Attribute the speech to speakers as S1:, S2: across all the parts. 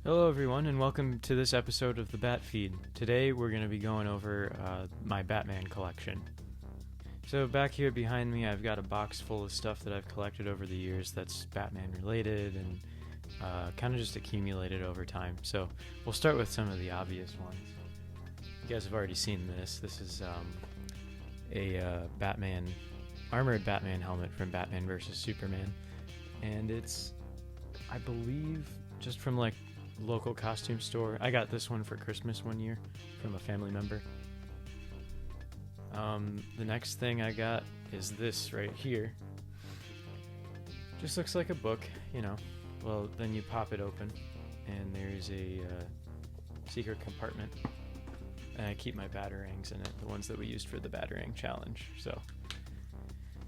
S1: Hello everyone and welcome to this episode of the Batfeed. Today we're going to be going over my Batman collection. So back here behind me I've got a box full of stuff that I've collected over the years that's Batman related and kind of just accumulated over time. So we'll start with some of the obvious ones. You guys have already seen this. This is a armored Batman helmet from Batman vs. Superman. And it's, I believe, just from like local costume store. I got this one for Christmas one year from a family member. The next thing I got is this right here. Just looks like a book, you know. Well, then you pop it open and there's a secret compartment. And I keep my batarangs in it, the ones that we used for the batarang challenge. So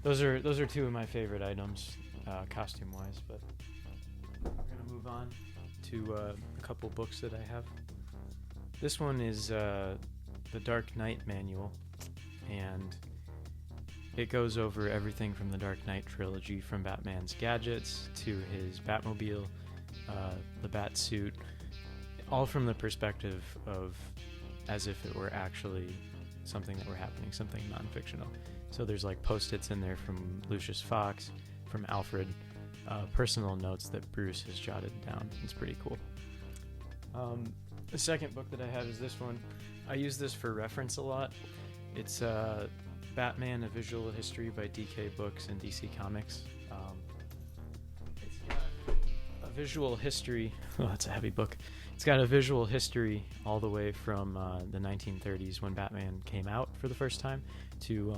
S1: those are two of my favorite items, costume-wise. But we're gonna move on to a couple books that I have. This one is the Dark Knight manual, and it goes over everything from the Dark Knight trilogy, from Batman's gadgets to his Batmobile, the bat suit, all from the perspective of as if it were actually something that were happening, something non-fictional. So there's like post-its in there from Lucius Fox, from Alfred, personal notes that Bruce has jotted down. It's pretty cool. The second book that I have is this one. I use this for reference a lot. It's Batman: A Visual History by DK Books and DC Comics. It's got a visual history. Oh, that's a heavy book. It's got a visual history all the way from the 1930s when Batman came out for the first time to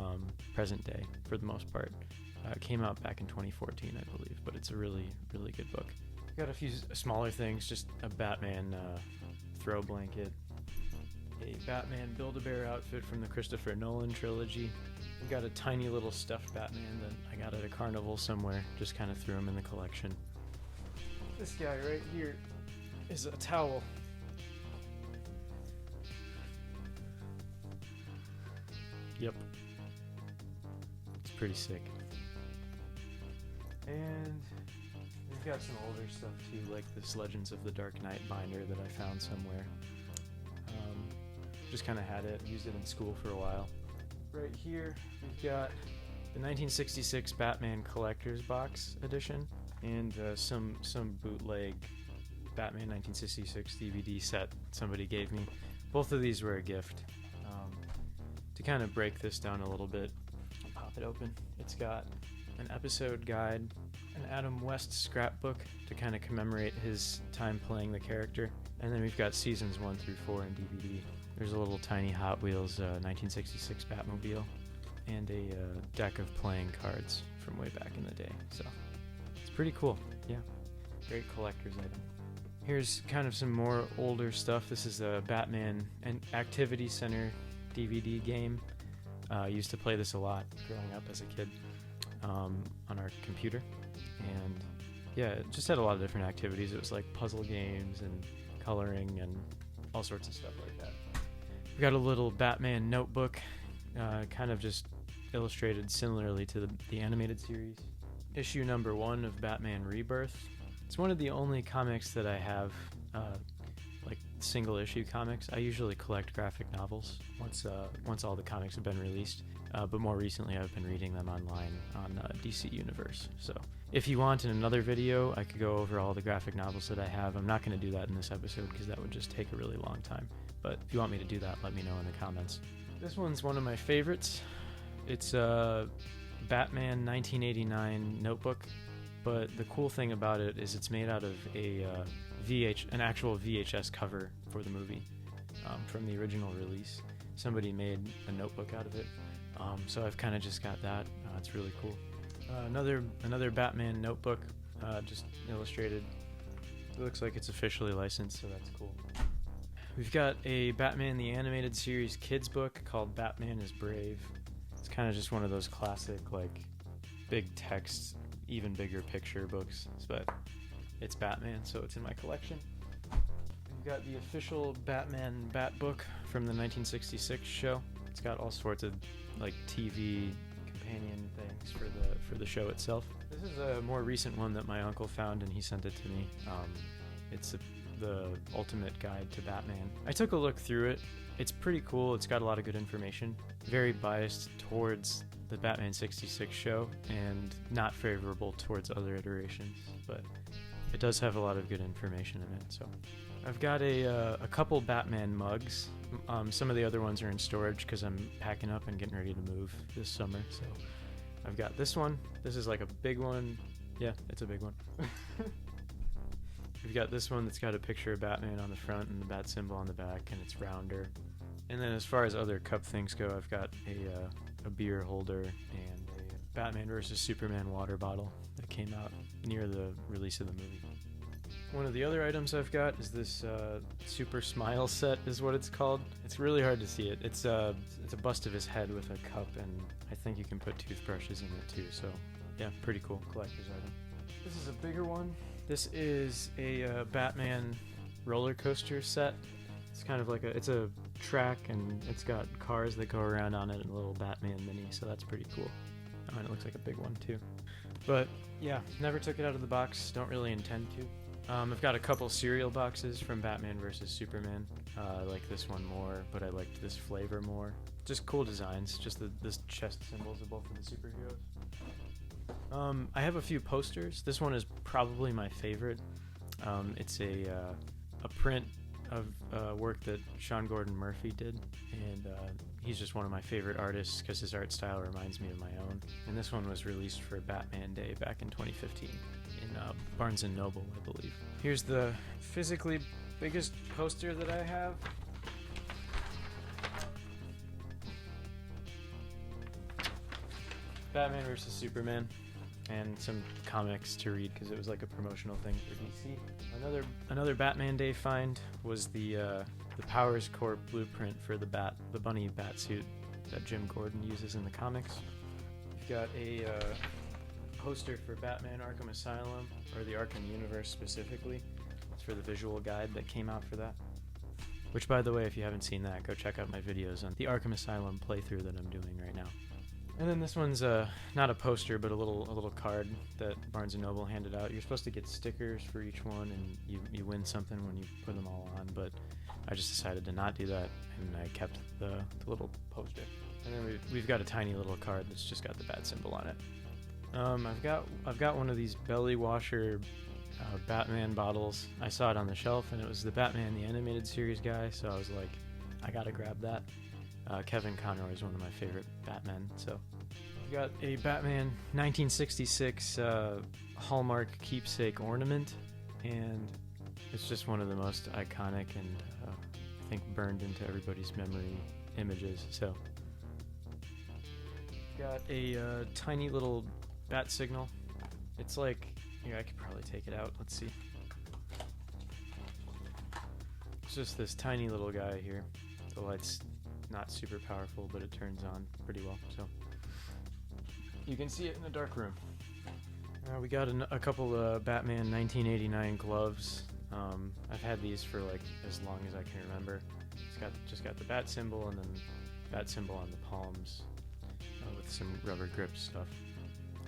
S1: present day for the most part. It came out back in 2014, I believe, but it's a really, really good book. Got a few smaller things, just a Batman throw blanket, a Batman Build-A-Bear outfit from the Christopher Nolan trilogy. We got a tiny little stuffed Batman that I got at a carnival somewhere, just kind of threw him in the collection. This guy right here is a towel. Yep. It's pretty sick. And we've got some older stuff too, like this Legends of the Dark Knight binder that I found somewhere. Just kind of had it, used it in school for a while. Right here, we've got the 1966 Batman Collector's Box edition and some bootleg Batman 1966 DVD set somebody gave me. Both of these were a gift. To kind of break this down a little bit, I'll pop it open. It's got an episode guide, an Adam West scrapbook to kind of commemorate his time playing the character, and then we've got seasons 1 through 4 in DVD. There's a little tiny Hot Wheels 1966 Batmobile and a deck of playing cards from way back in the day. So it's pretty cool. Yeah, great collector's item. Here's kind of some more older stuff. This is a Batman and Activity Center DVD game. I used to play this a lot growing up as a kid on our computer, and yeah, it just had a lot of different activities. It was like puzzle games and coloring and all sorts of stuff like that. We got a little Batman notebook, kind of just illustrated similarly to the animated series. Issue number 1 of Batman Rebirth. It's one of the only comics that I have, like single issue comics. I usually collect graphic novels once all the comics have been released. But more recently I've been reading them online on DC Universe. So if you want in another video, I could go over all the graphic novels that I have. I'm not going to do that in this episode because that would just take a really long time. But if you want me to do that, let me know in the comments. This one's one of my favorites. It's a Batman 1989 notebook. But the cool thing about it is it's made out of an actual VHS cover for the movie from the original release. Somebody made a notebook out of it. So I've kind of just got that. It's really cool. Another Batman notebook, just illustrated. It looks like it's officially licensed, so that's cool. We've got a Batman the Animated Series kids book called Batman is Brave. It's kind of just one of those classic, like, big text, even bigger picture books, but it's Batman, so it's in my collection. We've got the official Batman Bat book from the 1966 show. It's got all sorts of like TV companion things for the show itself. This is a more recent one that my uncle found and he sent it to me. It's the ultimate guide to Batman. I took a look through it. It's pretty cool. It's got a lot of good information. Very biased towards the Batman 66 show and not favorable towards other iterations, but it does have a lot of good information in it. So I've got a couple Batman mugs. Some of the other ones are in storage because I'm packing up and getting ready to move this summer. So I've got this one. This is like a big one. Yeah, it's a big one. We've got this one that's got a picture of Batman on the front and the bat symbol on the back, and it's rounder. And then as far as other cup things go, I've got a beer holder and a Batman vs. Superman water bottle that came out near the release of the movie. One of the other items I've got is this Super Smile set is what it's called. It's really hard to see it. It's a bust of his head with a cup, and I think you can put toothbrushes in it too. So yeah, pretty cool collector's item. This is a bigger one. This is a Batman roller coaster set. It's kind of like it's a track, and it's got cars that go around on it and a little Batman mini, so that's pretty cool. Oh, and it looks like a big one too. But yeah, never took it out of the box, don't really intend to. I've got a couple cereal boxes from Batman vs. Superman. I like this one more, but I liked this flavor more. Just cool designs, just the chest symbols of both of the superheroes. I have a few posters. This one is probably my favorite. It's a print of work that Sean Gordon Murphy did, and he's just one of my favorite artists because his art style reminds me of my own. And this one was released for Batman Day back in 2015 in Barnes & Noble, I believe. Here's the physically biggest poster that I have. Batman vs. Superman, and some comics to read because it was like a promotional thing for DC. Another Batman Day find was the Powers Corp blueprint for the bunny bat suit that Jim Gordon uses in the comics. We've got a poster for Batman Arkham Asylum, or the Arkham universe specifically. It's for the visual guide that came out for that. Which, by the way, if you haven't seen that, go check out my videos on the Arkham Asylum playthrough that I'm doing right now. And then this one's not a poster, but a little card that Barnes & Noble handed out. You're supposed to get stickers for each one, and you win something when you put them all on, but I just decided to not do that, and I kept the little poster. And then we've got a tiny little card that's just got the bat symbol on it. I've got one of these belly washer Batman bottles. I saw it on the shelf, and it was the Batman the Animated Series guy, so I was like, I gotta grab that. Kevin Conroy is one of my favorite Batmen, so we've got a Batman 1966 Hallmark keepsake ornament, and it's just one of the most iconic and I think burned into everybody's memory images. So got a tiny little bat signal. It's like, here, I could probably take it out. Let's see. It's just this tiny little guy here. The light's not super powerful, but it turns on pretty well, so you can see it in a dark room. We got a couple Batman 1989 gloves. I've had these for like as long as I can remember. It's just got the bat symbol and then bat symbol on the palms with some rubber grip stuff.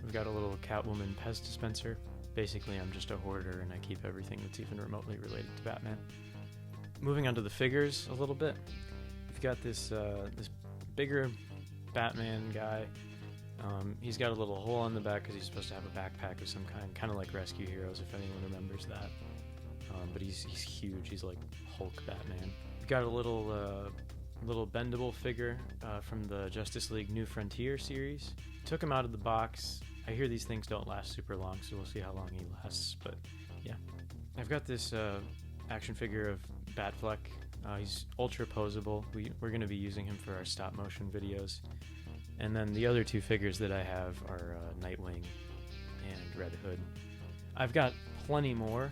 S1: We've got a little Catwoman Pez dispenser. Basically, I'm just a hoarder and I keep everything that's even remotely related to Batman. Moving on to the figures a little bit. We've got this bigger Batman guy. He's got a little hole on the back because he's supposed to have a backpack of some kind of like Rescue Heroes, if anyone remembers that. But he's huge. He's like Hulk Batman. We've got a little bendable figure from the Justice League New Frontier series. Took him out of the box. I hear these things don't last super long, so we'll see how long he lasts. But yeah, I've got this action figure of Batfleck. He's ultra posable. We're going to be using him for our stop motion videos. And then the other two figures that I have are Nightwing and Red Hood. I've got plenty more,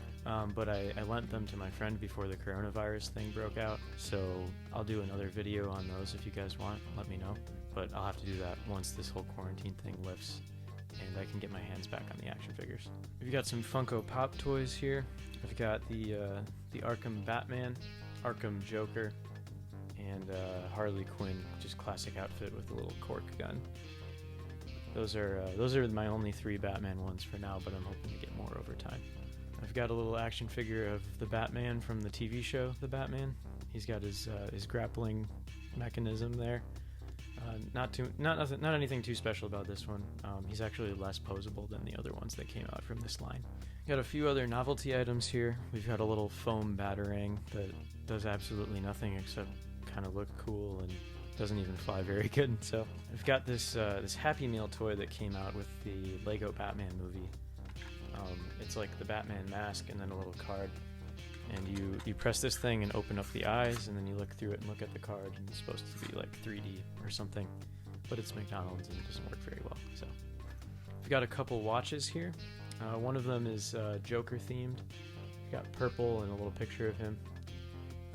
S1: but I lent them to my friend before the coronavirus thing broke out. So I'll do another video on those if you guys want. Let me know. But I'll have to do that once this whole quarantine thing lifts and I can get my hands back on the action figures. We've got some Funko Pop toys here. I've got the Arkham Batman, Arkham Joker, and Harley Quinn, just classic outfit with a little cork gun. Those are my only three Batman ones for now, but I'm hoping to get more over time. I've got a little action figure of the Batman from the TV show, The Batman. He's got his grappling mechanism there. Not anything too special about this one. He's actually less posable than the other ones that came out from this line. Got a few other novelty items here. We've got a little foam batarang that does absolutely nothing except kind of look cool and doesn't even fly very good. So I've got this Happy Meal toy that came out with the Lego Batman movie. It's like the Batman mask and then a little card. And you press this thing and open up the eyes, and then you look through it and look at the card, and it's supposed to be like 3D or something, but it's McDonald's and it doesn't work very well. So we've got a couple watches here. One of them is Joker themed. We've got purple and a little picture of him.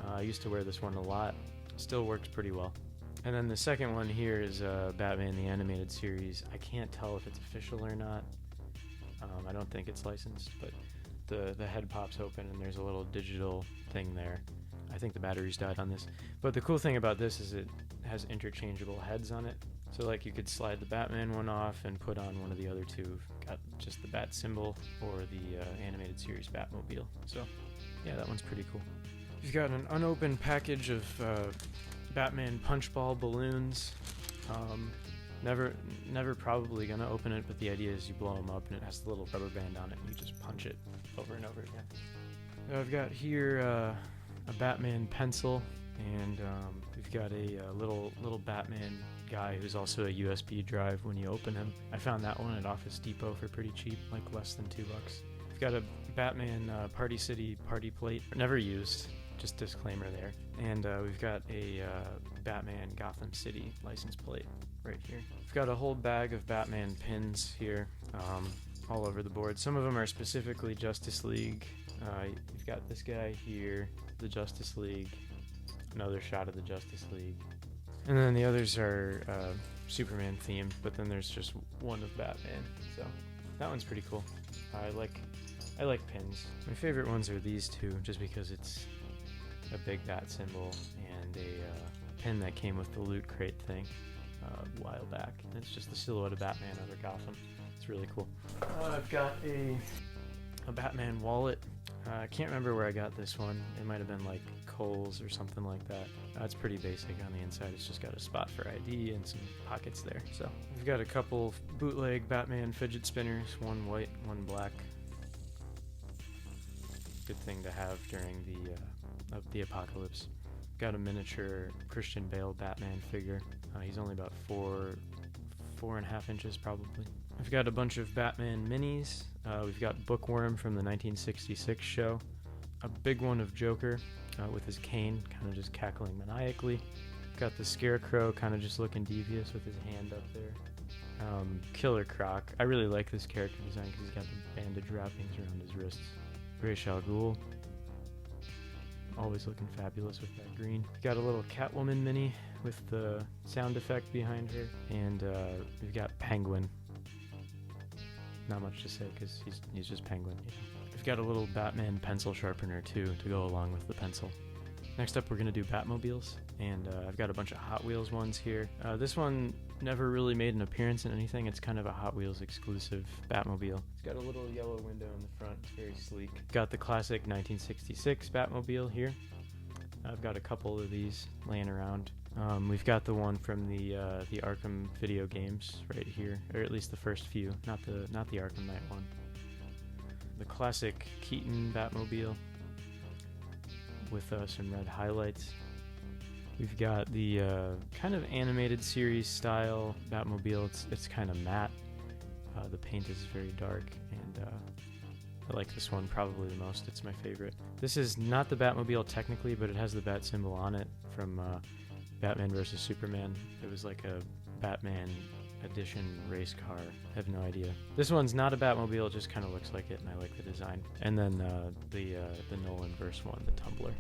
S1: I used to wear this one a lot. Still works pretty well. And then the second one here is Batman the Animated Series. I can't tell if it's official or not. I don't think it's licensed, but the head pops open and there's a little digital thing there. I think the batteries died on this. But the cool thing about this is it has interchangeable heads on it. So like you could slide the Batman one off and put on one of the other two. Got just the bat symbol or the animated series Batmobile. So yeah, that one's pretty cool. You've got an unopened package of Batman punchball balloons. Never probably gonna open it, but the idea is you blow them up and it has the little rubber band on it and you just punch it over and over again. I've got here a Batman pencil, and we've got a little Batman guy who's also a USB drive when you open him. I found that one at Office Depot for pretty cheap, like less than $2. We've got a Batman Party City party plate, never used, just disclaimer there. And we've got a Batman Gotham City license plate right here. We've got a whole bag of Batman pins here, all over the board. Some of them are specifically Justice League. You've got this guy here, the Justice League, another shot of the Justice League. And then the others are Superman themed, but then there's just one of Batman. So that one's pretty cool. I like pins. My favorite ones are these two, just because it's a big bat symbol and a pin that came with the Loot Crate thing a while back. And it's just the silhouette of Batman over Gotham. It's really cool. I've got a Batman wallet. I can't remember where I got this one. It might have been like Kohl's or something like that. It's pretty basic on the inside. It's just got a spot for ID and some pockets there. So we've got a couple bootleg Batman fidget spinners, one white, one black. Good thing to have during the apocalypse. Got a miniature Christian Bale Batman figure. He's only about 4.5 inches probably. I've got a bunch of Batman minis. We've got Bookworm from the 1966 show. A big one of Joker with his cane, kind of just cackling maniacally. Got the Scarecrow, kind of just looking devious with his hand up there. Killer Croc. I really like this character design because he's got the bandage wrappings around his wrists. Ra's al Ghul. Always looking fabulous with that green. Got a little Catwoman mini with the sound effect behind her. And we've got Penguin. Not much to say because he's just Penguin. You know. We've got a little Batman pencil sharpener too to go along with the pencil. Next up we're going to do Batmobiles, and I've got a bunch of Hot Wheels ones here. This one never really made an appearance in anything. It's kind of a Hot Wheels exclusive Batmobile. It's got a little yellow window in the front. It's very sleek. Got the classic 1966 Batmobile here. I've got a couple of these laying around. We've got the one from the Arkham video games right here, or at least the first few, not the Arkham Knight one. The classic Keaton Batmobile with some red highlights. We've got the kind of animated series style Batmobile. It's kind of matte. The paint is very dark, and I like this one probably the most. It's my favorite. This is not the Batmobile technically, but it has the bat symbol on it from Batman vs. Superman. It was like a Batman edition race car. I have no idea. This one's not a Batmobile, it just kind of looks like it, and I like the design. And then the Nolan verse one, the Tumbler.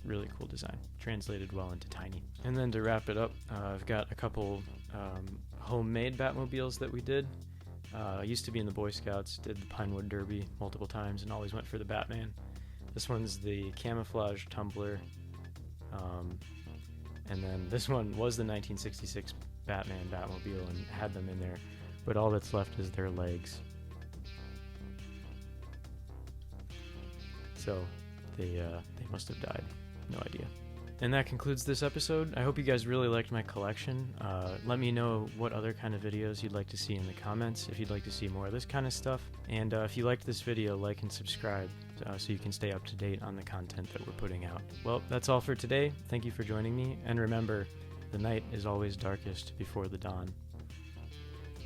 S1: Really cool design. Translated well into tiny. And then to wrap it up, I've got a couple homemade Batmobiles that we did. I used to be in the Boy Scouts, did the Pinewood Derby multiple times, and always went for the Batman. This one's the camouflage tumbler. And then this one was the 1966 Batman Batmobile and had them in there, but all that's left is their legs. So they must have died. No idea. And that concludes this episode. I hope you guys really liked my collection. Let me know what other kind of videos you'd like to see in the comments, if you'd like to see more of this kind of stuff. And if you liked this video, like and subscribe so you can stay up to date on the content that we're putting out. Well, that's all for today. Thank you for joining me. And remember, the night is always darkest before the dawn.